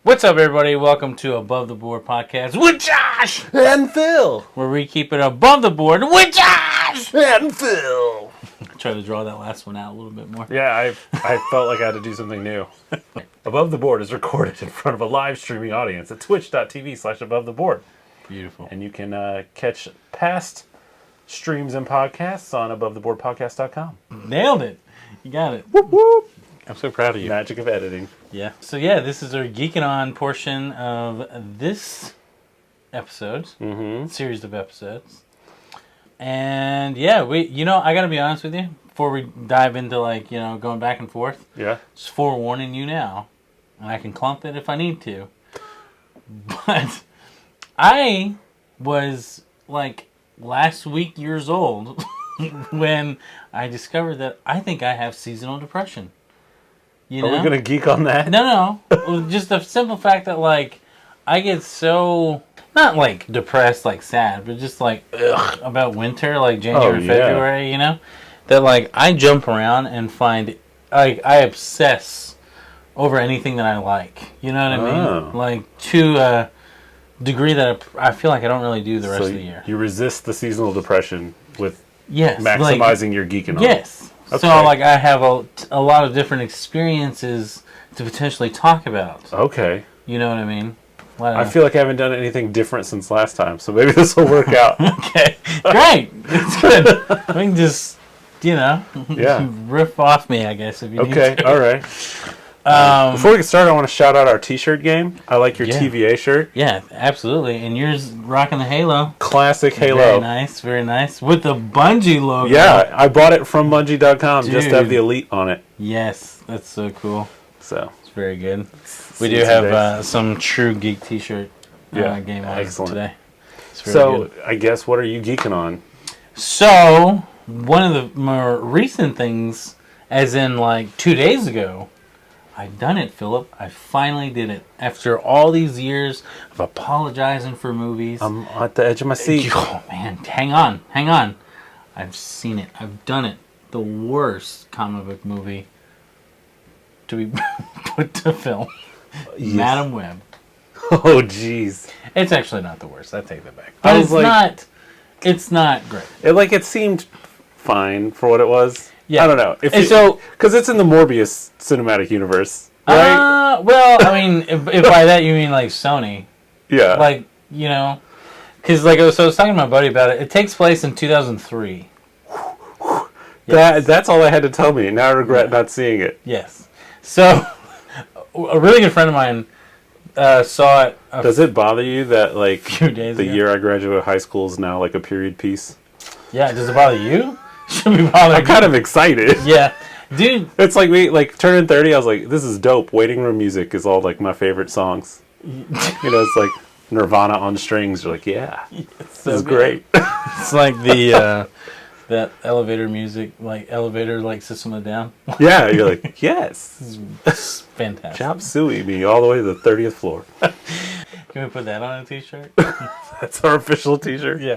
What's up, everybody? Welcome to Above the Board Podcast with Josh and Phil, where we keep it above the board with Josh and Phil. Try to draw that last one out a little bit more. Yeah, I felt like I had to do something new. Above the Board is recorded in front of a live streaming audience at twitch.tv/abovetheboard. Beautiful. And you can catch past streams and podcasts on abovetheboardpodcast.com. Nailed it. You got it. Whoop, whoop. I'm so proud of you. Magic of editing. Yeah. So yeah, this is our Geekin' On portion of this episode, series of episodes. And yeah, I gotta be honest with you, before we dive into going back and forth. Yeah. Just forewarning you now, and I can clump it if I need to. But I was last week years old when I discovered that I think I have seasonal depression. You know? Are we going to geek on that? No. Just the simple fact that, I get so, not, depressed, sad, but just, about winter, January, February, that, I jump around and find, I obsess over anything that I like. You know what I mean? To a degree that I feel like I don't really do the rest of the year. You resist the seasonal depression with yes, maximizing your geeking on. Yes. Okay. So, I have a lot of different experiences to potentially talk about. Okay. You know what I mean? I feel like I haven't done anything different since last time, so maybe this will work out. Okay. Great. It's good. We can just, riff off me, I guess, if you need to. Okay, all right. Before we get started, I want to shout out our t-shirt game. I like your TVA shirt. Yeah, absolutely. And yours rocking the Halo. Classic Halo. Very nice, very nice. With the Bungie logo. Yeah, I bought it from Bungie.com just to have the Elite on it. Yes, that's so cool. So it's very good. We do have some True Geek t-shirt game on today. So, good. I guess, what are you geeking on? So, one of the more recent things, as in 2 days ago, I've done it, Philip. I finally did it. After all these years of apologizing for movies. I'm at the edge of my seat. Oh, man. Hang on. I've seen it. I've done it. The worst comic book movie to be put to film. Yes. Madam Web. Oh, jeez. It's actually not the worst. I take that back. But it's not great. It seemed fine for what it was. Yeah. I don't know. Because it's in the Morbius cinematic universe, right? Well, I mean, if by that you mean Sony. Yeah. Because I was talking to my buddy about it. It takes place in 2003. Yes. That's all I had to tell me. Now I regret not seeing it. Yes. So, a really good friend of mine saw it. Does it bother you that few days the ago? year I graduated high school is now a period piece? Yeah. Does it bother you? Should be bothering. I'm kind of excited. Yeah, dude. It's turning 30. I was like, this is dope. Waiting room music is all my favorite songs. It's Nirvana on strings. You're yeah, this is great. It's the that elevator music, elevator System of a Down. Yeah, you're yes, this is fantastic. Chop suey me all the way to the 30th floor. Can we put that on a t-shirt? That's our official t-shirt. Yeah.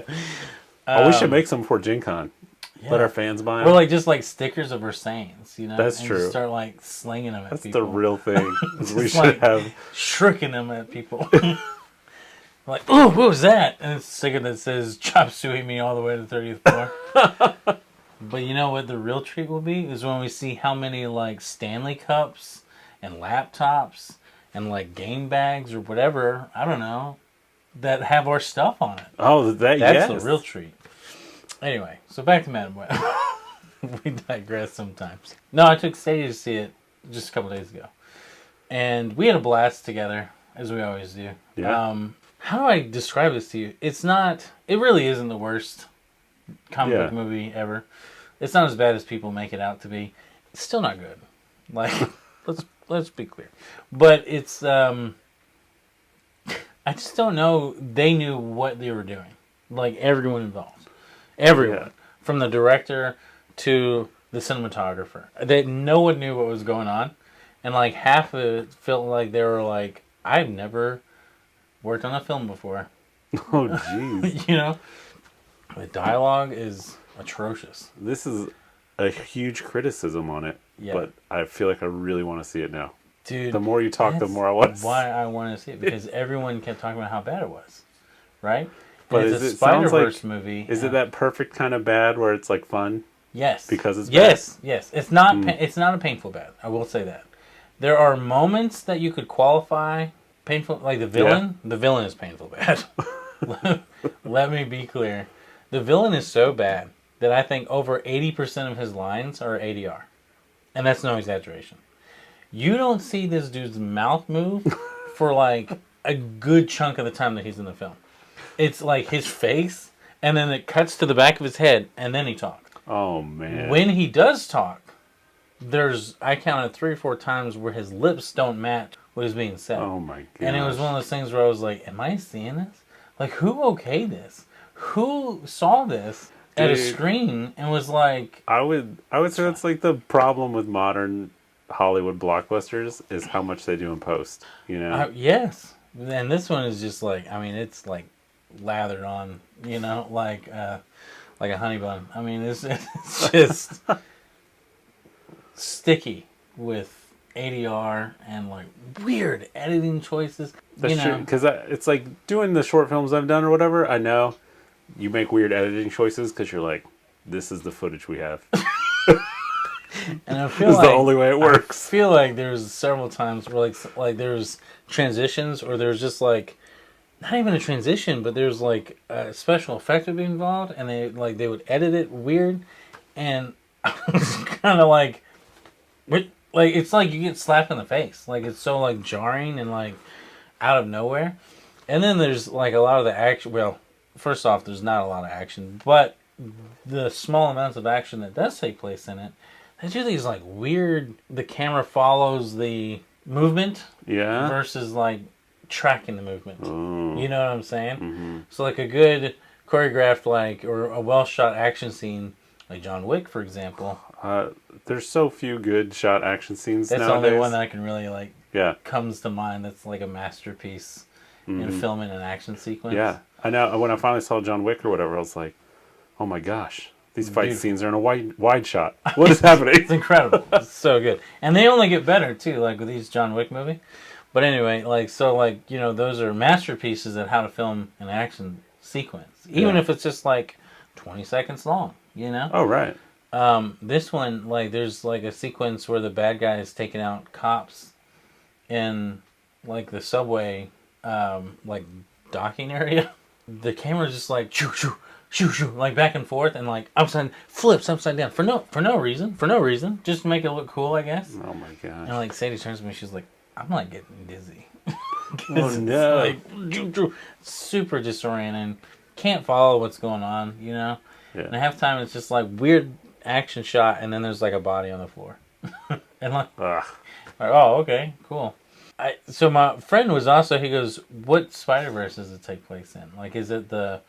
We should make some for Gen Con. Yeah. Let our fans buy them. Or just stickers of our sayings, That's and true. Just start slinging them at people. That's the real thing. We should have shrieking them at people. Ooh, what was that? And it's a sticker that says "Chop suey me all the way to the 30th floor." But you know what the real treat will be is when we see how many Stanley cups and laptops and game bags or whatever, I don't know, that have our stuff on it. Oh, that's the real treat. Anyway, so back to Madam Web. We digress sometimes. No, I took Sadie to see it just a couple days ago. And we had a blast together, as we always do. Yeah. How do I describe this to you? It really isn't the worst comic book movie ever. It's not as bad as people make it out to be. It's still not good. Let's be clear. But it's, I just don't know they knew what they were doing. Everyone involved. Everyone. Yeah. From the director to the cinematographer. No one knew what was going on. And half of it felt like they were I've never worked on a film before. Oh, jeez. The dialogue is atrocious. This is a huge criticism on it, but I feel like I really want to see it now. Dude, The more you talk, the more I want to see. why I wanted to see it, because everyone kept talking about how bad it was, right? But And is it's a it sounds like Spider-Verse movie. is it that perfect kind of bad where it's like fun? Yes. Because it's yes, bad? Yes. It's not it's not a painful bad. I will say that. There are moments that you could qualify painful, like the villain. Yeah. The villain is painful bad. Let me be clear. The villain is so bad that I think over 80% of his lines are ADR. And that's no exaggeration. You don't see this dude's mouth move for like a good chunk of the time that he's in the film. It's like his face, and then it cuts to the back of his head, and then he talks. Oh, man. When he does talk, I counted 3 or 4 times where his lips don't match what is being said. Oh, my God. And it was one of those things where I was like, am I seeing this? Like, who okayed this? Who saw this at a screen and was like... I would say that's like the problem with modern Hollywood blockbusters is how much they do in post, you know? Yes. And this one is just like, I mean, it's like lathered on, you know, like a honey bun. I mean, it's just sticky with ADR and like weird editing choices. That's true, because it's like doing the short films I've done or whatever. I know you make weird editing choices because you're like, this is the footage we have. And I feel this like is the only way it works. I feel like there's several times where like there's transitions, or there's just like not even a transition, but there's like a special effect would be involved, and they would edit it weird, and I was kind of like, what? Like it's like you get slapped in the face, like it's so like jarring and like out of nowhere. And then there's like a lot of the action. Well, first off, there's not a lot of action, but the small amounts of action that does take place in it, they do these like weird. The camera follows the movement, versus like tracking the movement. You know what I'm saying? Mm-hmm. So like a good choreographed or a well shot action scene, like John Wick, for example. There's so few good shot action scenes That's nowadays. the only one that I can really comes to mind. That's like a masterpiece in filming an action sequence. Yeah, I know. When I finally saw John Wick or whatever, I was like, oh my gosh. These fight scenes are in a wide shot. What is happening? It's incredible. It's so good. And they only get better, too, like with these John Wick movie. But anyway, those are masterpieces at how to film an action sequence. Even if it's just like 20 seconds long, you know? Oh, right. This one, there's like a sequence where the bad guy is taking out cops in like the subway, docking area. The camera's just like, shoo, shoo. Shoo, shoo, like back and forth, and like flips upside down for no reason, just to make it look cool, I guess. Oh my gosh! And like Sadie turns to me, she's like, "I'm like getting dizzy." Oh no! Like super disorienting, can't follow what's going on, you know. Yeah. And half time it's just like weird action shot, and then there's like a body on the floor, and like, oh okay, cool. So my friend was also, he goes, "What Spider-Verse does it take place in? Like, is it the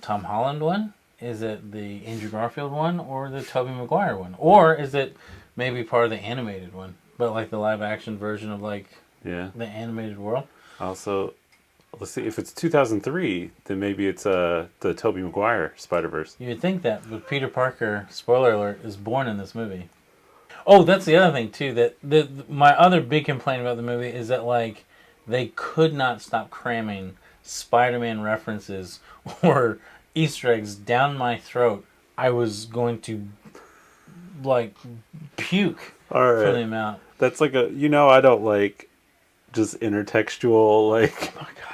Tom Holland one? Is it the Andrew Garfield one, or the Tobey Maguire one, or is it maybe part of the animated one, but like the live action version of the animated world?" Also, let's see, if it's 2003, then maybe it's the Tobey Maguire Spider-Verse. You would think that, but Peter Parker, spoiler alert, is born in this movie. Oh, that's the other thing too. That my other big complaint about the movie is that like they could not stop cramming Spider-Man references or Easter eggs down my throat. I was going to like puke for the amount. That's like I don't like just intertextual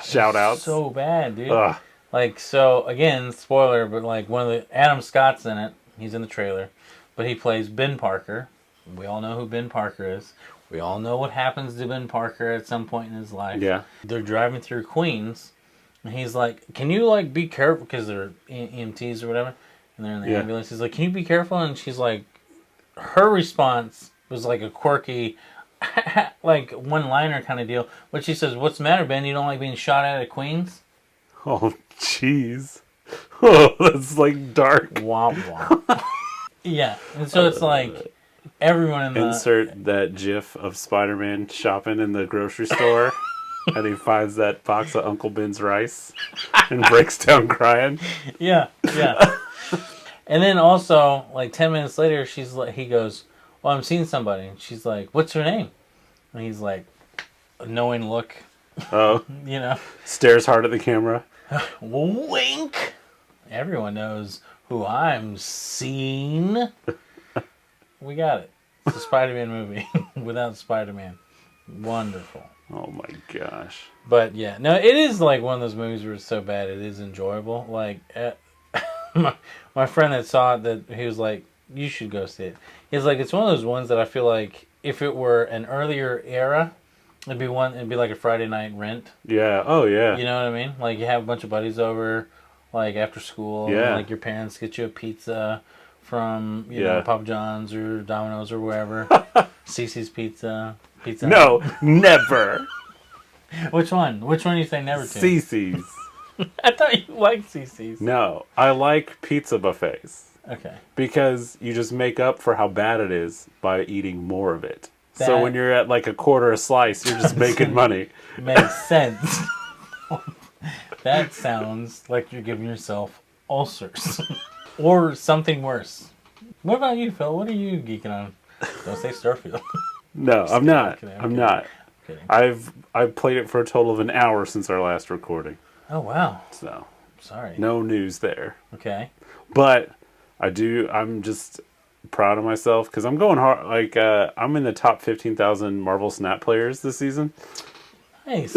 shout outs. So bad, dude. Ugh. Like, so again, spoiler, but like one of the Adam Scott's in it. He's in the trailer, but he plays Ben Parker. We all know who Ben Parker is. We all know what happens to Ben Parker at some point in his life. Yeah. They're driving through Queens, and he's like, "Can you like be careful?" Because they're EMTs or whatever, and they're in the ambulance. He's like, "Can you be careful?" And she's like, her response was like a quirky, like one-liner kind of deal. But she says, "What's the matter, Ben? You don't like being shot at Queens?" Oh, jeez. Oh, that's like dark. Womp womp. Yeah, and so it's like everyone in the... Insert that gif of Spider-Man shopping in the grocery store and he finds that box of Uncle Ben's rice and breaks down crying. Yeah. And then also, like 10 minutes later, he goes, "Well, I'm seeing somebody." And she's like, "What's her name?" And he's like, a knowing look, Oh, you know. stares hard at the camera. Wink! Everyone knows who I'm seeing. We got it. It's a Spider-Man movie without Spider-Man. Wonderful. Oh my gosh. But yeah, no, it is like one of those movies where it's so bad it is enjoyable. Like, my friend that saw it, that he was like, you should go see it. He's like, it's one of those ones that I feel like if it were an earlier era, it'd be like a Friday night rent. Yeah. Oh yeah. You know what I mean? Like, you have a bunch of buddies over, like after school. Yeah. And, like, your parents get you a pizza from you know, Papa John's or Domino's or wherever. Cece's Pizza. No, never. Which one? Which one do you say never to? Cece's. I thought you liked Cece's. No, I like pizza buffets. Okay. Because you just make up for how bad it is by eating more of it. So when you're at like a quarter a slice, you're just making money. Makes sense. That sounds like you're giving yourself ulcers. Or something worse. What about you, Phil? What are you geeking on? Don't say Starfield. No, I'm not. Kidding, I'm not. Kidding. I've played it for a total of an hour since our last recording. Oh, wow. So, Sorry. no news there. Okay. But I'm just proud of myself because I'm going hard. Like, I'm in the top 15,000 Marvel Snap players this season. Nice.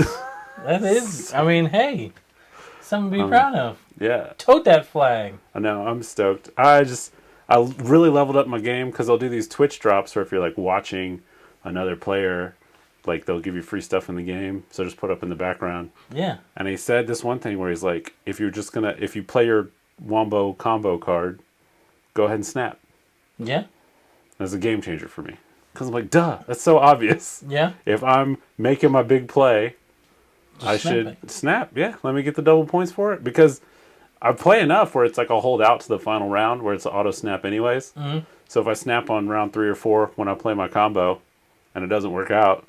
That is, I mean, hey, something to be proud of. Yeah. Tote that flag. I know. I'm stoked. I really leveled up my game because I'll do these Twitch drops where if you're like watching another player, like they'll give you free stuff in the game. So just put up in the background. Yeah. And he said this one thing where he's like, if you play your Wombo combo card, go ahead and snap. Yeah. That's a game changer for me. Because I'm like, duh, that's so obvious. Yeah. If I'm making my big play, I should snap. Yeah, let me get the double points for it. Because I play enough where it's like I'll hold out to the final round where it's an auto snap anyways. Mm-hmm. So if I snap on round 3 or 4 when I play my combo and it doesn't work out,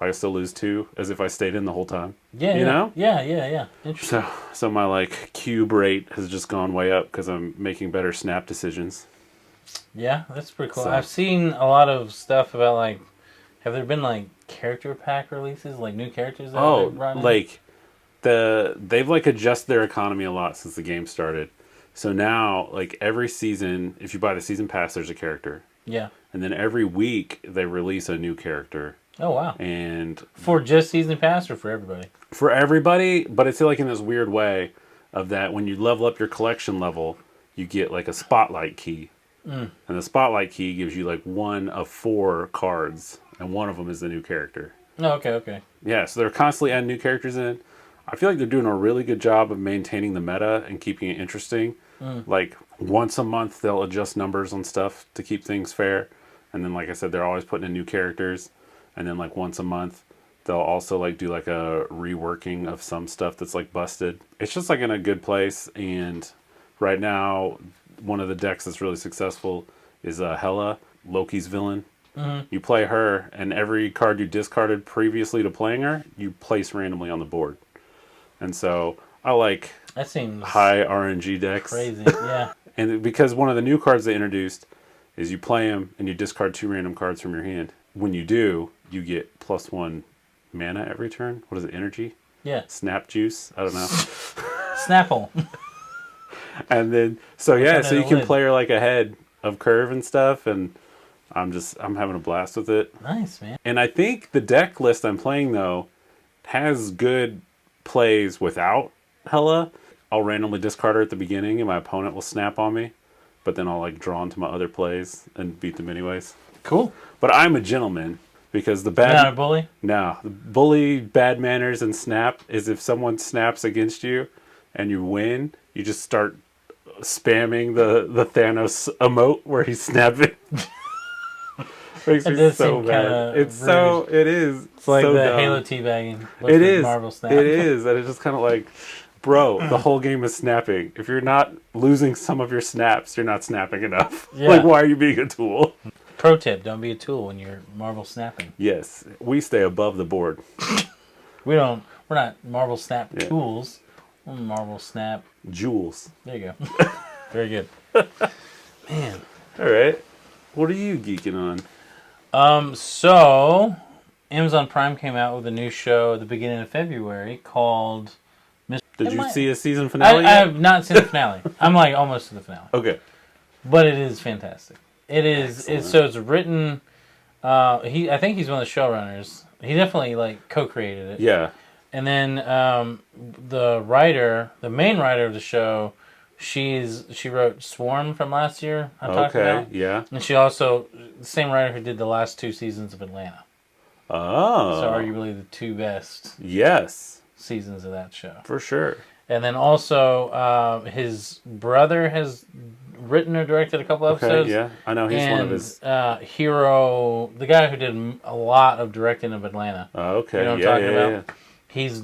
I still lose 2 as if I stayed in the whole time. Yeah. You know? Yeah. Interesting. So my like cube rate has just gone way up because I'm making better snap decisions. Yeah, that's pretty cool. So. I've seen a lot of stuff about like, have there been like character pack releases, like new characters that they've brought in? Like they've like adjusted their economy a lot since the game started. So now like every season, if you buy the season pass, there's a character. Yeah. And then every week they release a new character. Oh wow. And for just season pass or for everybody? For everybody, but it's like in this weird way of that when you level up your collection level, you get like a spotlight key. And the spotlight key gives you like 1 of 4 cards, and one of them is the new character. Oh, okay. Yeah, so they're constantly adding new characters in. I feel like they're doing a really good job of maintaining the meta and keeping it interesting. Like once a month, they'll adjust numbers on stuff to keep things fair. And then, like I said, they're always putting in new characters. And then like once a month, they'll also like do like a reworking of some stuff that's like busted. It's just like in a good place. And right now, one of the decks that's really successful is Hela, Loki's villain. Mm-hmm. You play her, and every card you discarded previously to playing her, you place randomly on the board. And so I like that seems high RNG decks. Crazy, yeah. And because one of the new cards they introduced is you play them and you discard 2 random cards from your hand. When you do, you get +1 mana every turn. What is it? Energy? Yeah. Snap juice? I don't know. Snapple. And then, so you can play her like ahead of curve and stuff, and I'm having a blast with it. Nice, man. And I think the deck list I'm playing, though, has good plays without Hela. I'll randomly discard her at the beginning, and my opponent will snap on me, but then I'll like draw into my other plays and beat them anyways. Cool. But I'm a gentleman, because the bad... You're not a bully? No. The bully, bad manners, and snap is if someone snaps against you and you win, you just start spamming the Thanos emote where he's snapping. Makes me so mad. It is. It's like so the dumb. Halo teabagging. It is. Marvel snap. It is. And it's just kind of like, bro, the whole game is snapping. If you're not losing some of your snaps, you're not snapping enough. Yeah. Like, why are you being a tool? Pro tip, don't be a tool when you're Marvel snapping. Yes. We stay above the board. We're not Marvel Snap tools. We're Marvel Snap jewels. There you go. Very good. Man. All right. What are you geeking on? So Amazon Prime came out with a new show at the beginning of February called... Did you see a season finale I have not seen the finale. I'm like almost to the finale. Okay. But it is fantastic. It is. It's written... I think he's one of the showrunners. He definitely like co-created it. Yeah. And then the main writer of the show, she wrote Swarm from last year. I talked about. Yeah. And she also the same writer who did the last 2 seasons of Atlanta. Oh. So arguably the 2 best seasons of that show. For sure. And then also his brother has written or directed a couple episodes. Yeah. I know he's one of his... Hero, the guy who did a lot of directing of Atlanta. Oh, okay. You know what I'm talking about? Yeah. He's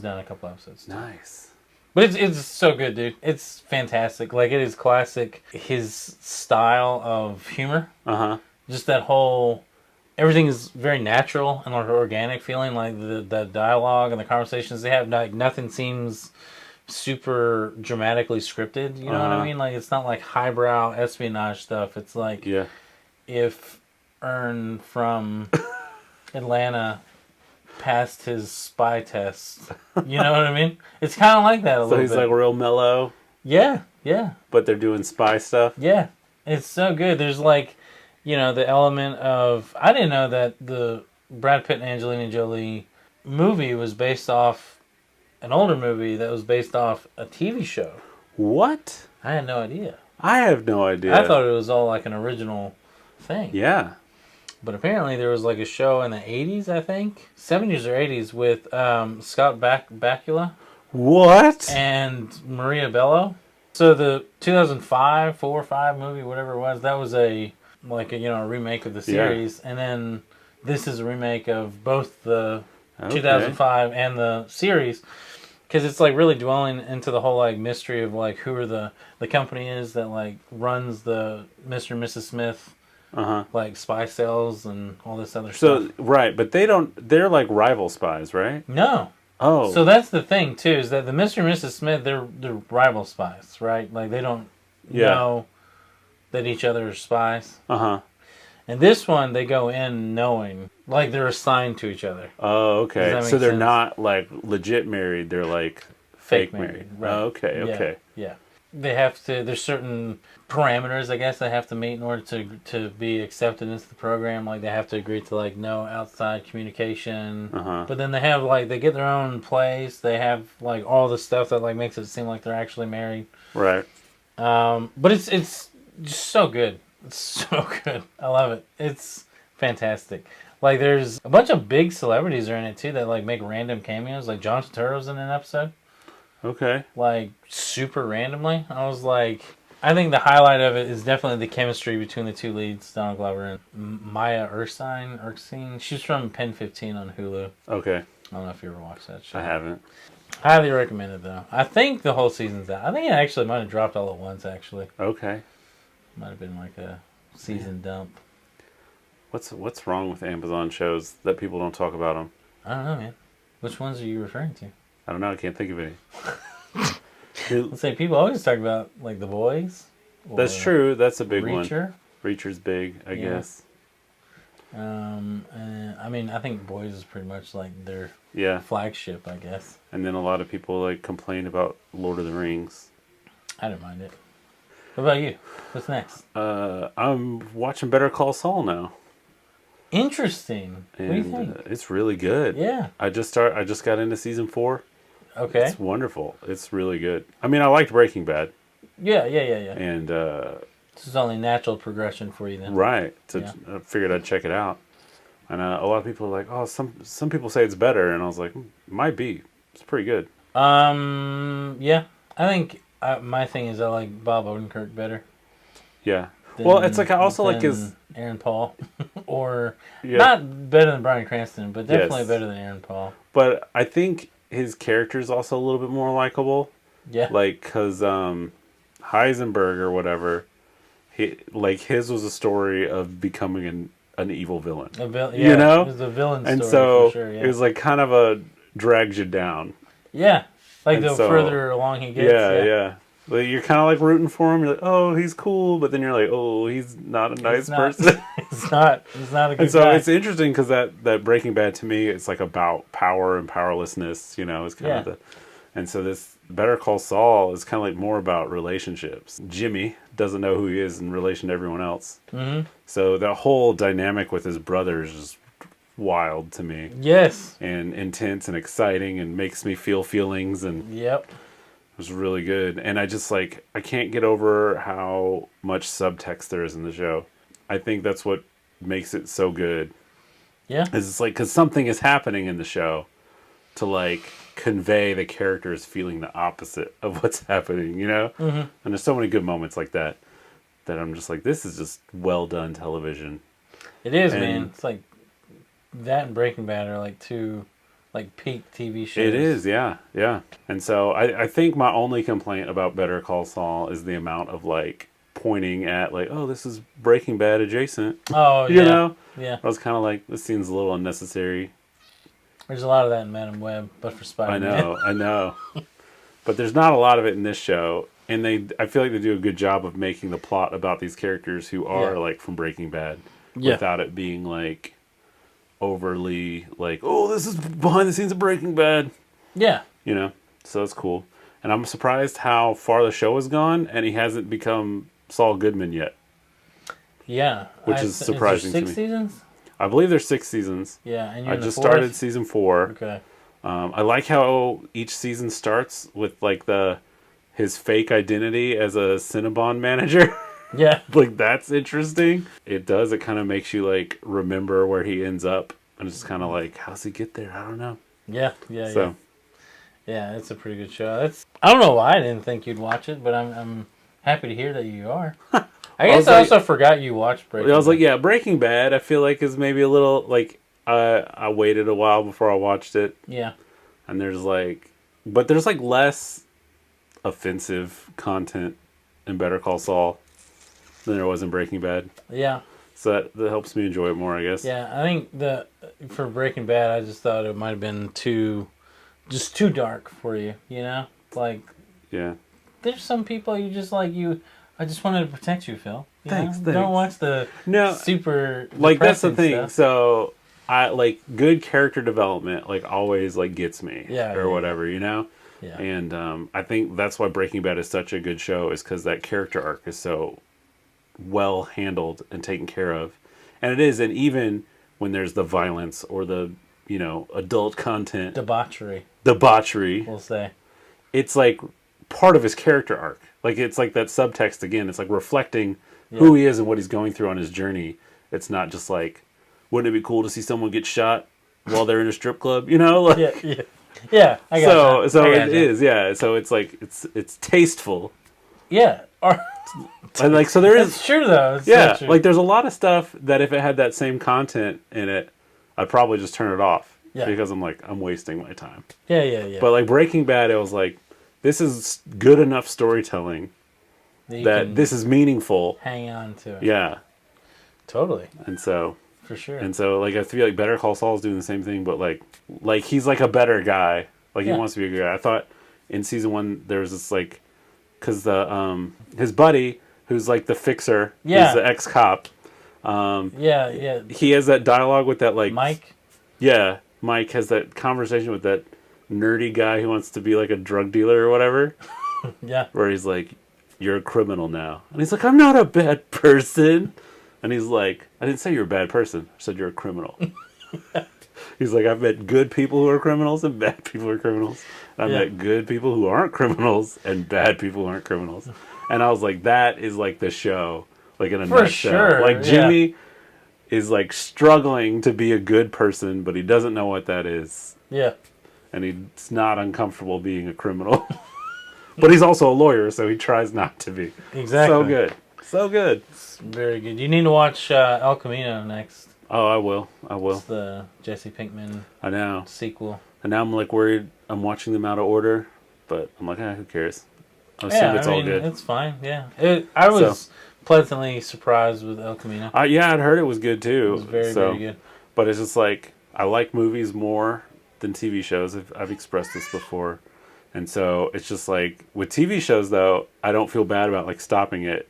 done a couple episodes too. Nice. But it's so good, dude. It's fantastic. Like, it is classic. His style of humor. Uh-huh. Just that whole... Everything is very natural and like organic feeling. Like, the dialogue and the conversations they have, like, nothing seems super dramatically scripted. You know what I mean? Like, it's not like highbrow espionage stuff. It's like... Yeah. If Ern from Atlanta passed his spy test. You know what I mean? It's kind of like that a little bit. So he's like real mellow. Yeah. But they're doing spy stuff. Yeah. It's so good. There's like, the element of... I didn't know that the Brad Pitt and Angelina Jolie movie was based off an older movie that was based off a TV show. What? I had no idea. I have no idea. I thought it was all like an original thing. Yeah. But apparently there was like a show in the 80s, I think. 70s or 80s with Scott Bakula. What? And Maria Bello. So the 2005, 4 or 5 movie, whatever it was, that was a remake of the series. Yeah. And then this is a remake of both the 2005 and the series. Because it's like really dwelling into the whole like mystery of like who are the company is that like runs the Mr. and Mrs. Smith like spy cells and all this other stuff. So right, but they're like rival spies, right? No. Oh. So that's the thing too, is that the Mr. and Mrs. Smith, they're rival spies, right? Like they don't know that each other are spies. Uh-huh. And this one they go in knowing like they're assigned to each other. Oh, okay. So they're sense? not like legit married, they're like fake married. Right. Oh, okay. Yeah. They have to. There's certain parameters, I guess, they have to meet in order to be accepted into the program. Like they have to agree to like no outside communication. But then they get their own place. They have like all the stuff that like makes it seem like they're actually married. Right. But it's just so good. It's so good. I love it. It's fantastic. Like there's a bunch of big celebrities are in it too that like make random cameos. Like John Turturro's in an episode. Okay. Like, super randomly. I was like... I think the highlight of it is definitely the chemistry between the 2 leads, Donald Glover and Maya Erskine. She's from Pen 15 on Hulu. Okay. I don't know if you ever watched that show. I haven't. Highly recommend it, though. I think the whole season's out. I think it actually might have dropped all at once, actually. Okay. Might have been like a season dump. What's wrong with Amazon shows that people don't talk about them? I don't know, man. Which ones are you referring to? I don't know. I can't think of any. Let's say people always talk about like The Boys. That's true. That's a big Reacher. one. Reacher's big, I guess. I mean, I think Boys is pretty much like their flagship, I guess. And then a lot of people like complain about Lord of the Rings. I don't mind it. What about you? What's next? I'm watching Better Call Saul now. Interesting. And, what do you think? It's really good. Yeah. I just got into season 4. Okay. It's wonderful. It's really good. I mean, I liked Breaking Bad. Yeah. And this is only natural progression for you then. Right. I figured I'd check it out. And a lot of people are like, oh, some people say it's better, and I was like, might be. It's pretty good. Yeah. I think my thing is I like Bob Odenkirk better. Yeah. Well, it's like I also like his Aaron Paul, or not better than Bryan Cranston, but definitely better than Aaron Paul. But I think his character is also a little bit more likable. Yeah. Like, because Heisenberg or whatever, his was a story of becoming an evil villain. You know? It was a villain story, and so for sure, it was like kind of drags you down. Yeah. Like and the further along he gets. Yeah. Like, you're kind of like rooting for him. You're like, oh, he's cool, but then you're like, oh, he's not a nice He's not, person. he's not a good And so guy. it's interesting because that Breaking Bad to me, it's like about power and powerlessness. It's kind of and so this Better Call Saul is kind of like more about relationships. Jimmy doesn't know who he is in relation to everyone else. Mm-hmm. So that whole dynamic with his brothers is wild to me. Yes. And intense and exciting and makes me feel feelings and Yep. it was really good. And I just I can't get over how much subtext there is in the show. I think that's what makes it so good. Yeah. Is it's because something is happening in the show to convey the characters feeling the opposite of what's happening, Mm-hmm. And there's so many good moments like that I'm just like, this is just well done television. It is, man. It's like that and Breaking Bad are like two peak TV shows. It is, yeah. And so I think my only complaint about Better Call Saul is the amount of pointing at oh, this is Breaking Bad adjacent. Oh, you yeah. know? Yeah. I was kind of like, this seems a little unnecessary. There's a lot of that in Madam Web, but for Spider-Man. I know. But there's not a lot of it in this show. And I feel like they do a good job of making the plot about these characters who are from Breaking Bad without it being overly oh, this is behind the scenes of Breaking Bad. Yeah. So it's cool. And I'm surprised how far the show has gone and he hasn't become Saul Goodman yet. Yeah. Which is surprising to me. 6 seasons? I believe there's 6 seasons. Yeah, and you're I in the just 4th? started season 4. Okay. I like how each season starts with his fake identity as a Cinnabon manager. Yeah. That's interesting. It does. It kind of makes you remember where he ends up. And it's just kind of how's he get there? I don't know. Yeah. So. Yeah, it's a pretty good show. I don't know why I didn't think you'd watch it, but I'm happy to hear that you are. I guess I also forgot you watched Breaking Bad. I was like, yeah, Breaking Bad, I feel like is maybe a little, I waited a while before I watched it. Yeah. And there's but there's less offensive content in Better Call Saul than there was in Breaking Bad. Yeah. So that helps me enjoy it more, I guess. Yeah, I think for Breaking Bad, I just thought it might have been too dark for you, Yeah. There's some people you just I just wanted to protect you, Phil. Thanks. Don't watch the super that's the thing. stuff. So I good character development always gets me. Yeah. Or whatever, Yeah. And I think that's why Breaking Bad is such a good show is because that character arc is so well handled and taken care of. And it is, and even when there's the violence or the adult content, Debauchery, we'll say, it's part of his character arc. It's that subtext again. It's reflecting who he is and what he's going through on his journey. It's not just wouldn't it be cool to see someone get shot while they're in a strip club? Yeah. I got that. So it is, yeah. So it's it's tasteful. Yeah. And so there is. It's true though. It's Yeah, so true. there's a lot of stuff that if it had that same content in it, I'd probably just turn it off. Yeah. Because I'm wasting my time. Yeah. But Breaking Bad, it was this is good enough storytelling that this is meaningful. Hang on to it. Yeah. Totally. And so. For sure. And so I feel Better Call Saul is doing the same thing, but he's a better guy. He wants to be a good guy. I thought in season 1 there was this because his buddy who's the fixer, who's the ex-cop. Yeah. He has that dialogue with that Mike. Yeah, Mike has that conversation with that nerdy guy who wants to be a drug dealer or whatever. Yeah. Where he's you're a criminal now, and he's I'm not a bad person, and he's I didn't say you're a bad person. I said you're a criminal. He's I've met good people who are criminals and bad people who are criminals. And I've met good people who aren't criminals and bad people who aren't criminals. And I was that is the show, in a For nutshell. sure. Jimmy is struggling to be a good person, but he doesn't know what that is. Yeah. And he's not uncomfortable being a criminal. But he's also a lawyer, so he tries not to be. Exactly. So good. So good. It's very good. You need to watch El Camino next. Oh, I will. It's the Jesse Pinkman I know. sequel. And now I'm worried I'm watching them out of order, but I'm who cares? I assume it's all good. It's fine, yeah. I was pleasantly surprised with El Camino. Yeah, I'd heard it was good too. It was very good. But it's just I like movies more than TV shows. I've expressed this before. And so it's just like with TV shows though, I don't feel bad about like stopping it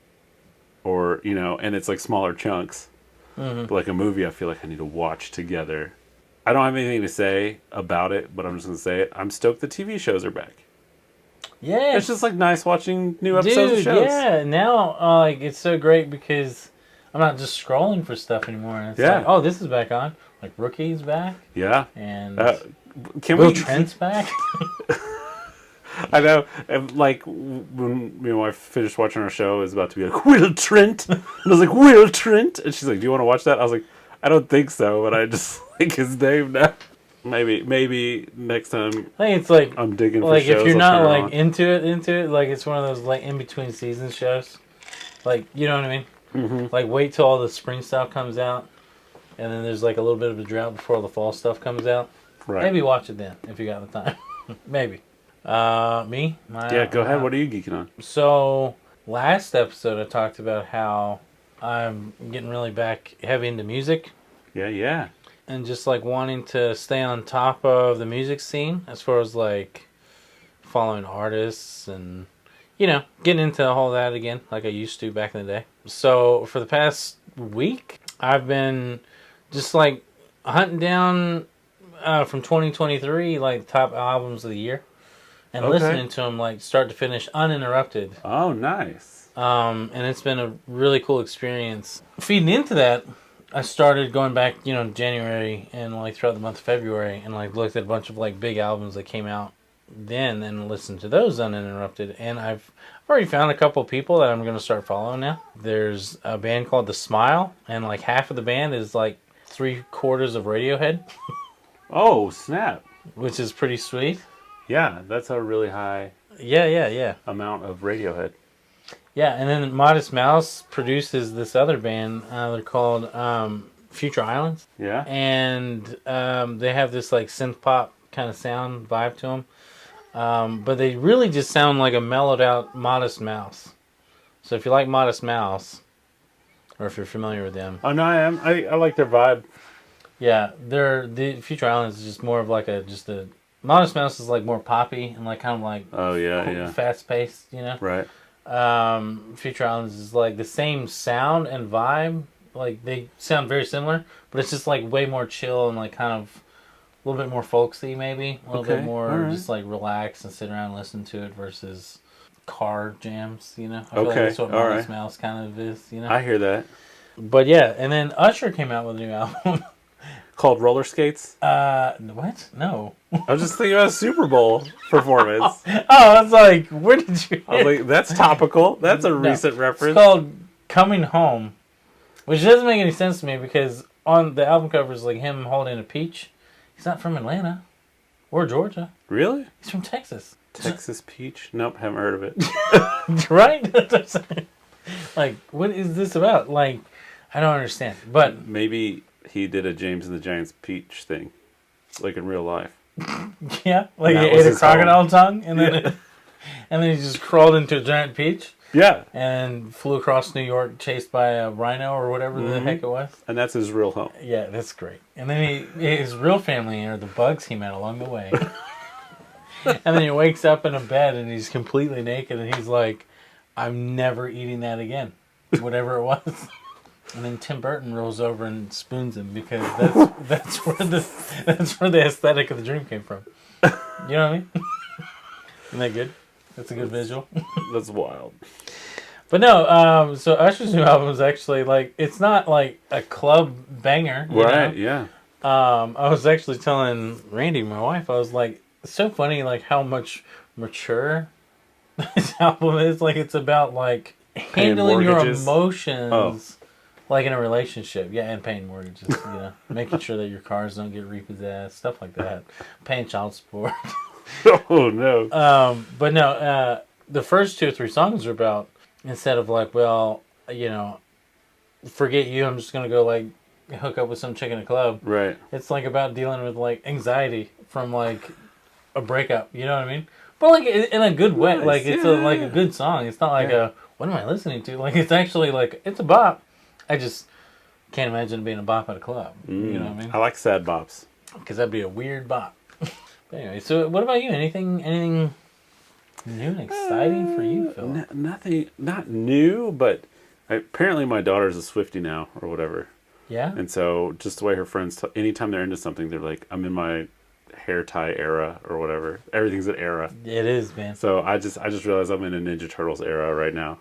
or, and it's like smaller chunks. But like a movie, I feel like I need to watch together. I don't have anything to say about it, but I'm just going to say it. I'm stoked the TV shows are back. Yeah. It's just like nice watching new episodes of shows. Yeah. Now, like, it's so great because I'm not just scrolling for stuff anymore. And it's like, oh, this is back on. Like, Rookie's back. Yeah. And Will Trent's back. I know. Like, when my wife finished watching our show, it was about to be like, Will Trent? And I was like, Will Trent? And she's like, do you want to watch that? I was like, I don't think so, but I just like his name now. Maybe next time. I think it's like I'm digging for like shows, if you're not like on. into it, like it's one of those like in between season shows. Like, you know what I mean? Mm-hmm. Like wait till all the spring stuff comes out, and then there's like a little bit of a drought before all the fall stuff comes out. Right. Maybe watch it then if you got the time. Maybe. Me? Yeah, go ahead. What are you geeking on? So last episode I talked about how I'm getting really back heavy into music. Yeah. And just like wanting to stay on top of the music scene as far as like following artists and, getting into all that again like I used to back in the day. So for the past week, I've been just like hunting down from 2023 like top albums of the year and listening to them like start to finish uninterrupted. Oh, nice. And it's been a really cool experience. Feeding into that, I started going back, January and like throughout the month of February and like looked at a bunch of like big albums that came out then and listened to those uninterrupted. And I've already found a couple of people that I'm going to start following now. There's a band called The Smile, and like half of the band is like 3/4 of Radiohead. Oh, snap. Which is pretty sweet. Yeah, that's a really high amount of Radiohead. Yeah, and then Modest Mouse produces this other band. They're called Future Islands. Yeah. And they have this like synth pop kind of sound vibe to them. But they really just sound like a mellowed out Modest Mouse. So if you like Modest Mouse, or if you're familiar with them. Oh, no, I am. I like their vibe. Yeah, the Future Islands is just more of like a Modest Mouse is like more poppy and like kind of like fast paced, Right. Future Islands is like the same sound and vibe. Like they sound very similar, but it's just like way more chill and like kind of a little bit more folksy, maybe a little bit more just like relax and sit around and listen to it versus car jams. I feel like that's what Modest Mouse kind of is. I hear that. But yeah, and then Usher came out with a new album. Called Roller Skates? What? No. I was just thinking about a Super Bowl performance. I was like, where did you... I was like, that's topical. That's a recent reference. It's called Coming Home, which doesn't make any sense to me because on the album cover is like him holding a peach. He's not from Atlanta or Georgia. Really? He's from Texas. Texas peach? Nope, haven't heard of it. Right? Like, what is this about? Like, I don't understand. But maybe he did a James and the Giants peach thing, like in real life. Yeah, like he ate a crocodile tongue, and then and then he just crawled into a giant peach. Yeah, and flew across New York, chased by a rhino or whatever the heck it was. And that's his real home. Yeah, that's great. And then his real family are the bugs he met along the way. And then he wakes up in a bed and he's completely naked, and he's like, "I'm never eating that again," whatever it was. And then Tim Burton rolls over and spoons him because that's where the aesthetic of the dream came from. You know what I mean? Isn't that good? That's a good visual. That's wild. But no, so Usher's new album is actually like, it's not like a club banger. Right, yeah. I was actually telling Randy, my wife, I was like, it's so funny like how much mature this album is. Like it's about like handling your emotions. Like in a relationship, and paying mortgages, making sure that your cars don't get repossessed, stuff like that, paying child support. Oh no! But no, the first 2 or 3 songs are about, instead of like, well, forget you, I'm just gonna go like hook up with some chick in a club. Right. It's like about dealing with like anxiety from like a breakup. You know what I mean? But like in a good way. Nice. Like it's like a good song. It's not like what am I listening to? Like it's actually like it's a bop. I just can't imagine it being a bop at a club. You know what I mean? I like sad bops. Because that'd be a weird bop. But anyway, so what about you? Anything New and exciting for you, Philip. Nothing, not new, but apparently my daughter's a Swiftie now or whatever. Yeah. And so just the way her friends, anytime they're into something, they're like, I'm in my hair tie era or whatever. Everything's an era. It is, man. So I just realized I'm in a Ninja Turtles era right now.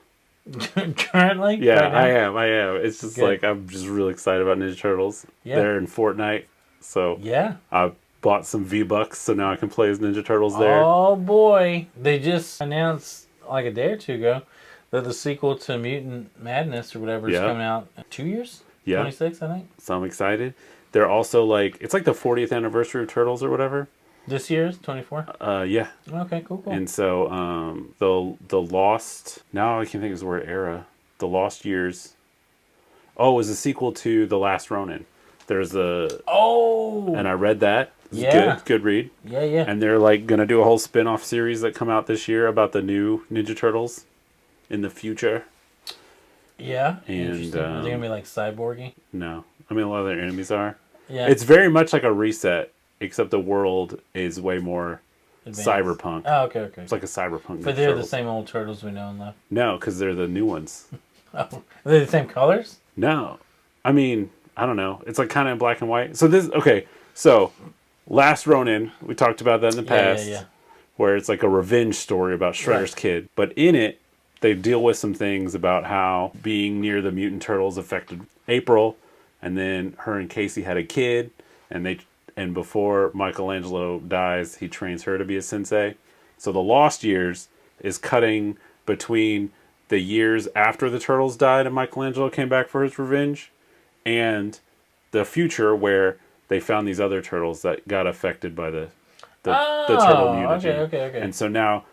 Currently? Yeah, right now? I am. It's just Good. like I'm just really excited about Ninja Turtles. Yeah. They're in Fortnite, so Yeah. I bought some V-Bucks, so now I can play as Ninja Turtles there. Oh boy, they just announced like a day or two ago that the sequel to Mutant Madness or whatever is coming out in 2 years. Yeah. 26, I think. So I'm excited. They're also like it's like the 40th anniversary of Turtles or whatever. This year's 24. Yeah. Okay, cool. And so the Lost, now I can think of the word era. The Lost Years. Oh, it was a sequel to The Last Ronin. There's the and I read that. Yeah. Good read. Yeah. And they're like gonna do a whole spin-off series that come out this year about the new Ninja Turtles in the future. Yeah. And Are they gonna be like cyborgy? no. I mean a lot of their enemies are. Yeah. It's very much like a reset, except the world is way more Advanced. cyberpunk. Oh, okay. It's like a cyberpunk. But they're Turtles. the same old turtles we know and love. No, because they're the new ones. Oh, are they the same colors? No. I mean, I don't know. It's like kind of in black and white. So this, okay. So, Last Ronin, we talked about that in the past. Yeah. Where it's like a revenge story about Shredder's kid. But in it, they deal with some things about how being near the mutant turtles affected April. And then her and Casey had a kid. And before Michelangelo dies, he trains her to be a sensei. So the Lost Years is cutting between the years after the turtles died and Michelangelo came back for his revenge, and the future where they found these other turtles that got affected by the turtle mutagen. Okay. And so now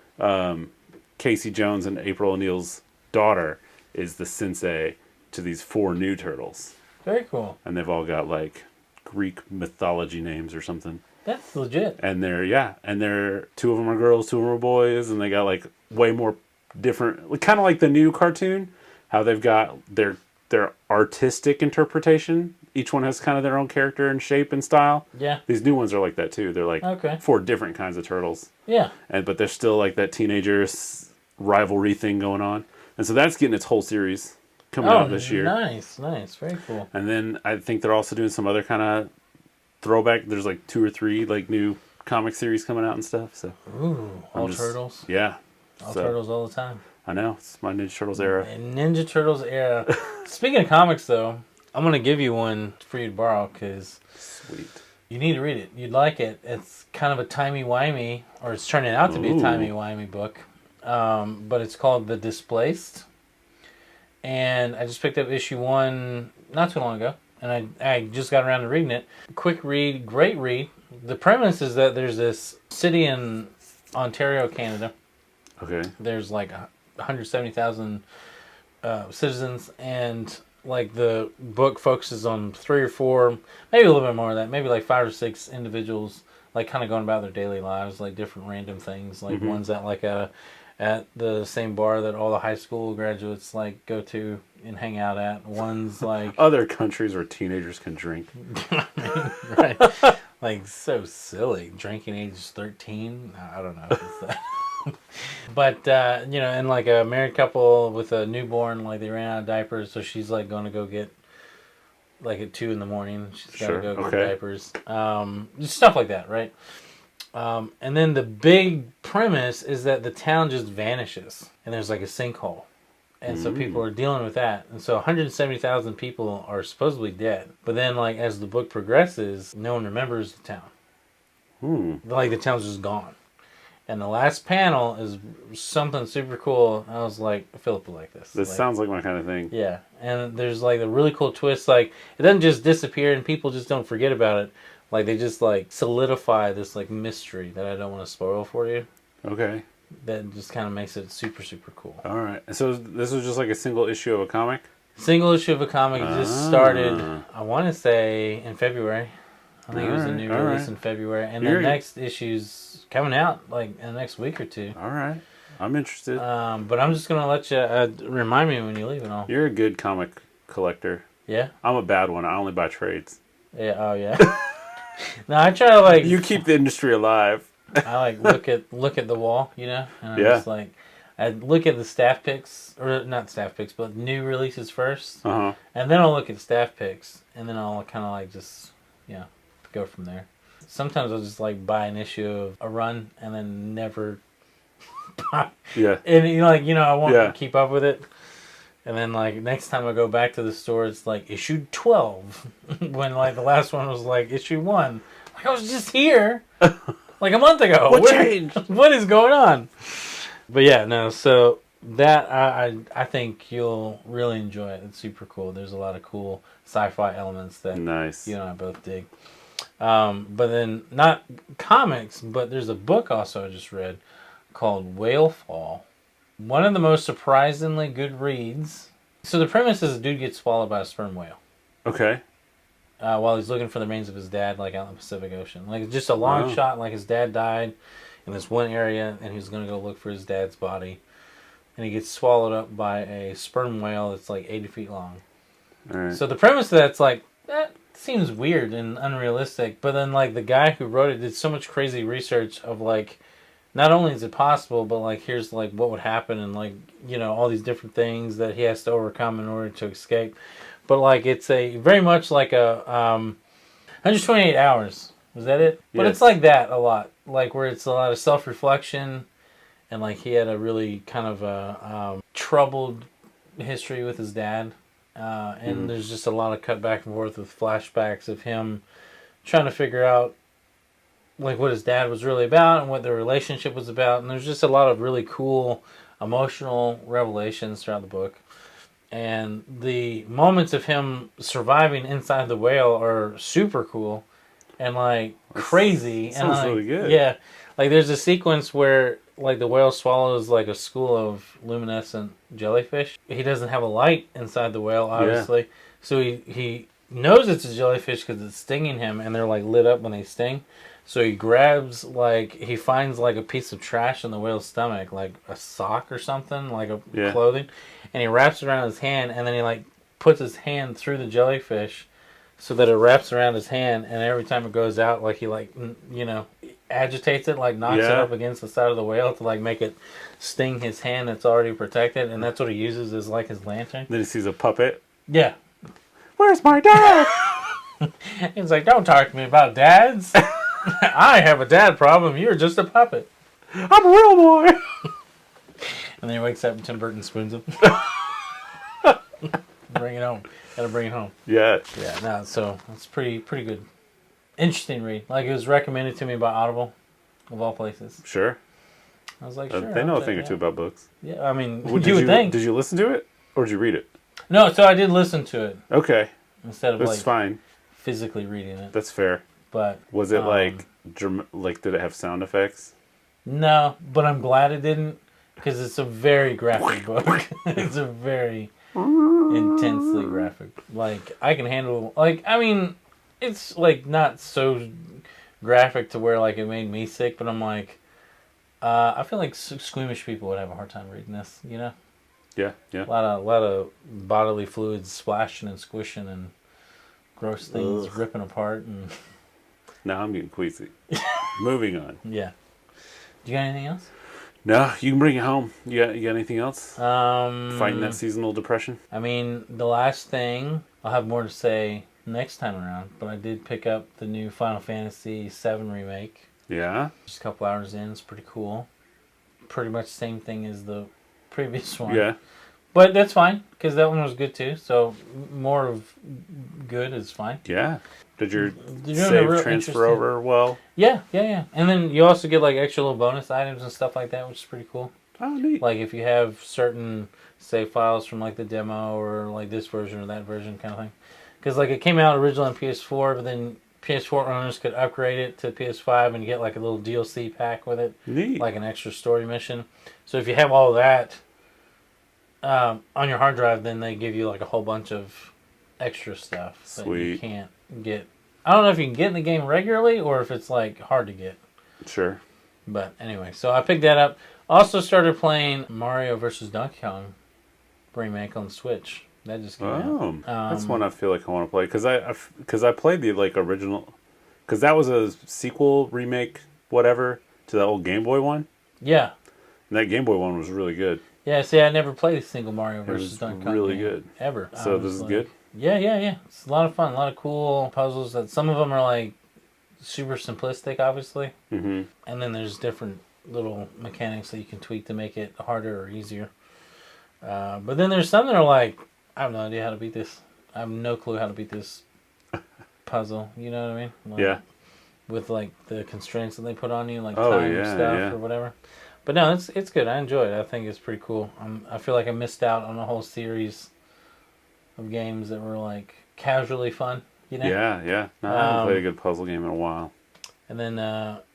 Casey Jones and April O'Neil's daughter is the sensei to these 4 new turtles. Very cool. And they've all got like Greek mythology names or something. That's legit. And they're 2 of them are girls, 2 of them are boys, and they got like way more different, kind of like the new cartoon, how they've got their artistic interpretation. Each one has kind of their own character and shape and style. Yeah. These new ones are like that too. They're like 4 different kinds of turtles. Yeah. But they're still like that teenager rivalry thing going on. And so that's getting its whole series coming out this year. Nice. Very cool. And then I think they're also doing some other kind of throwback. There's like 2 or 3 like new comic series coming out and stuff. So all turtles. Yeah. All turtles all the time. I know. It's my Ninja Turtles era. Ninja Turtles era. Speaking of comics, though, I'm going to give you one for you to borrow because Sweet. You need to read it. You'd like it. It's kind of a timey-wimey, or it's turning out to be a timey-wimey book. But it's called The Displaced. And I just picked up issue 1 not too long ago. And I just got around to reading it. Quick read, great read. The premise is that there's this city in Ontario, Canada. Okay. There's like 170,000 citizens, and like the book focuses on 3 or 4, maybe a little bit more of that, maybe like 5 or 6 individuals, like kind of going about their daily lives, like different random things, like one's at the same bar that all the high school graduates like go to and hang out at. One's like other countries where teenagers can drink. Right. Like so silly. Drinking age 13. I don't know if it's that. But and like a married couple with a newborn, like they ran out of diapers, so she's like going to go get like at 2 a.m. She's got to go get diapers. Just stuff like that, right? And then the big premise is that the town just vanishes and there's like a sinkhole. And so people are dealing with that. And so 170,000 people are supposedly dead. But then like as the book progresses, no one remembers the town. Like the town's just gone. And the last panel is something super cool. I was like, Philip will like this. This sounds like my kind of thing. Yeah. And there's like a really cool twist. Like it doesn't just disappear and people just don't forget about it. Like they just like solidify this like mystery that I don't want to spoil for you. Okay. That just kind of makes it super, super cool. All right. So this was just like a single issue of a comic? Single issue of a comic. It just started, I want to say, in February. I think it was a new release in February. And the next issue's coming out like in the next week or 2. All right. I'm interested. But I'm just going to let you remind me when you leave and all. You're a good comic collector. Yeah? I'm a bad one. I only buy trades. Yeah. Oh, yeah. No, I try to like... You keep the industry alive. I like look at the wall, you know, and I'm Yeah. just like, I look at the staff picks, or not staff picks, but new releases first, Uh-huh. and then I'll look at staff picks, and then I'll kind of like just, go from there. Sometimes I'll just like buy an issue of a run and then never buy. Yeah. And I won't Yeah. keep up with it. And then like next time I go back to the store, it's like issue 12, when like the last one was like issue 1. Like I was just here like a month ago. What changed? What is going on? But yeah, no. So that I think you'll really enjoy it. It's super cool. There's a lot of cool sci-fi elements that Nice. you and I both dig. But then not comics, but there's a book also I just read called Whalefall. One of the most surprisingly good reads. So the premise is a dude gets swallowed by a sperm whale Okay. while he's looking for the remains of his dad, like out in the Pacific Ocean. Like it's just a long Wow. shot. Like his dad died in this one area, and he's gonna go look for his dad's body, and he gets swallowed up by a sperm whale that's like 80 feet long. All right. So the premise of that's like that seems weird and unrealistic, but then like the guy who wrote it did so much crazy research of like, not only is it possible, but like here's like what would happen, and like all these different things that he has to overcome in order to escape. But like it's a very much like a 128 hours. Was that it? But Yes. it's like that a lot, like where it's a lot of self-reflection, and like he had a really kind of a troubled history with his dad, and there's just a lot of cut back and forth with flashbacks of him trying to figure out like what his dad was really about and what their relationship was about. And there's just a lot of really cool emotional revelations throughout the book. And the moments of him surviving inside the whale are super cool and like crazy. Sounds and, like, really good. Yeah. Like there's a sequence where like the whale swallows like a school of luminescent jellyfish. He doesn't have a light inside the whale, obviously. So he knows it's a jellyfish because it's stinging him, and they're like lit up when they sting. So he grabs he finds like a piece of trash in the whale's stomach, like a sock or something, like a clothing, and he wraps it around his hand, and then he like puts his hand through the jellyfish so that it wraps around his hand, and every time it goes out, like he agitates it, like knocks it up against the side of the whale to like make it sting his hand that's already protected, and that's what he uses as like his lantern. Then he sees a puppet. Yeah. Where's my dad? He's like, don't talk to me about dads. I have a dad problem. You're just a puppet. I'm a real boy. And then he wakes up and Tim Burton spoons him. Bring it home. Gotta bring it home. Yeah. Yeah, no, so it's pretty good. Interesting read. Like it was recommended to me by Audible, of all places. Sure. I was like, sure. They know I'll a thing check or it two out. about books. Yeah, I mean, Well, you would think. Did you listen to it or did you read it? No, so I did listen to it Okay. instead of That's like fine. physically reading it. That's fair. But Was it like did it have sound effects? no, but I'm glad it didn't, because it's a very graphic book. It's a very intensely graphic. Like I can handle it's like not so graphic to where like it made me sick, but I'm like I feel like squeamish people would have a hard time reading this, Yeah. A lot of bodily fluids splashing and squishing and gross things ripping apart, and Now I'm getting queasy. Moving on. yeah. Do you got anything else? No, you can bring it home. You got anything else? Um, Fighting that seasonal depression? I mean, the last thing, I'll have more to say next time around, but I did pick up the new Final Fantasy VII Remake. Yeah. Just a couple hours in. It's pretty cool. Pretty much the same thing as the previous one. Yeah. But that's fine, because that one was good too. So more of good is fine. Yeah. Did your You're doing a save real transfer interesting- over well? Yeah. And then you also get like extra little bonus items and stuff like that, which is pretty cool. Oh, neat. Like if you have certain save files from like the demo or like this version or that version kind of thing. Because like it came out originally on PS4, but then PS4 owners could upgrade it to PS5 and get like a little DLC pack with it. Neat. Like an extra story mission. So if you have all that on your hard drive, then they give you like a whole bunch of extra stuff that you Sweet. can't get. I don't know if you can get in the game regularly or if it's like hard to get. Sure. But anyway, so I picked that up. Also started playing Mario vs. Donkey Kong remake on the Switch. That just came out. That's one I feel like I want to play because I played the like original, because that was a sequel remake whatever to that old Game Boy one. Yeah. And that Game Boy one was really good. Yeah, see, I never played a single Mario versus Donkey Kong really game good. ever. So this is good? Yeah. It's a lot of fun. A lot of cool puzzles. That some of them are like super simplistic, obviously. Mm-hmm. And then there's different little mechanics that you can tweak to make it harder or easier. But then there's some that are like, I have no idea how to beat this. I have no clue how to beat this puzzle. You know what I mean? Like, Yeah. With like the constraints that they put on you, like Oh, time yeah, stuff yeah. or whatever. But no, it's good. I enjoy it. I think it's pretty cool. I feel like I missed out on a whole series of games that were like casually fun. You know? Yeah. No, I haven't played a good puzzle game in a while. And then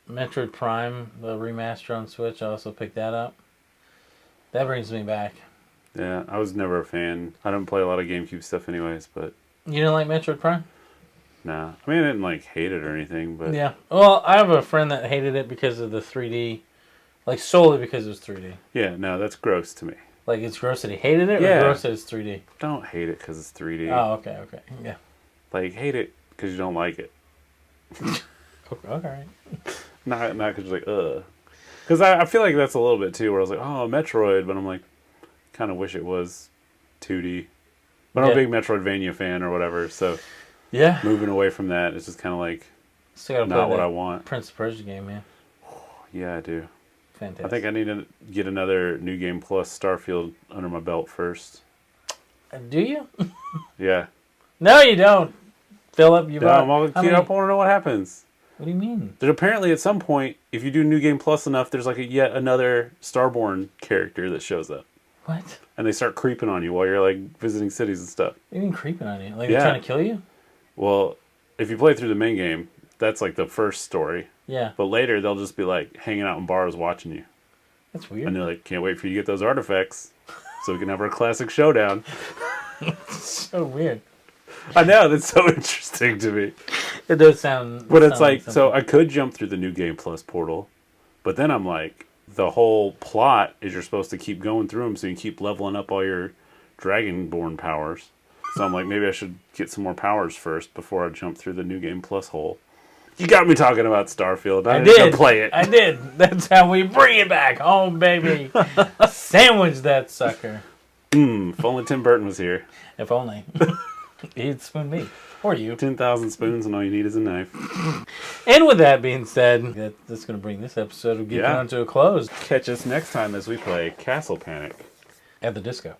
Metroid Prime, the remaster on Switch, I also picked that up. That brings me back. Yeah, I was never a fan. I don't play a lot of GameCube stuff anyways, but... You didn't like Metroid Prime? Nah. I mean, I didn't, like, hate it or anything, but... Yeah. Well, I have a friend that hated it because of the 3D. Like, solely because it was 3D. Yeah, no, that's gross to me. Like, it's gross that he hated it, or Yeah. gross that it's 3D? Don't hate it because it's 3D. Oh, okay. Yeah. Like, hate it because you don't like it. Okay. Not because you're like, ugh. Because I feel like that's a little bit, too, where I was like, oh, Metroid, but I'm like, kind of wish it was 2D. But I'm a big Metroidvania fan or whatever, so... Yeah. Moving away from that, it's just kind of like Still gotta not play what that I want. Prince of Persia game, man. Yeah, I do. Fantastic. I think I need to get another New Game Plus Starfield under my belt first. Do you? Yeah. No, you don't. Philip, you I bought... want to know what happens. What do you mean? There's apparently at some point, if you do New Game Plus enough, there's like yet another Starborn character that shows up. What? And they start creeping on you while you're like visiting cities and stuff. What do you mean creeping on you? Like they're trying to kill you? Well, if you play through the main game, that's like the first story. Yeah. But later, they'll just be like hanging out in bars watching you. That's weird. And they're like, can't wait for you to get those artifacts so we can have our classic showdown. So weird. I know, that's so interesting to me. It does sound... But it's like, so I could jump through the New Game Plus portal, but then I'm like, the whole plot is you're supposed to keep going through them so you can keep leveling up all your Dragonborn powers. So I'm like, maybe I should get some more powers first before I jump through the New Game Plus hole. You got me talking about Starfield. I did play it. I did. That's how we bring it back home, baby. Sandwich that sucker. If only Tim Burton was here. If only. He'd spoon me. Or you. 10,000 spoons and all you need is a knife. And with that being said, that's going to bring this episode of Geekin on to a close. Catch us next time as we play Castle Panic at the disco.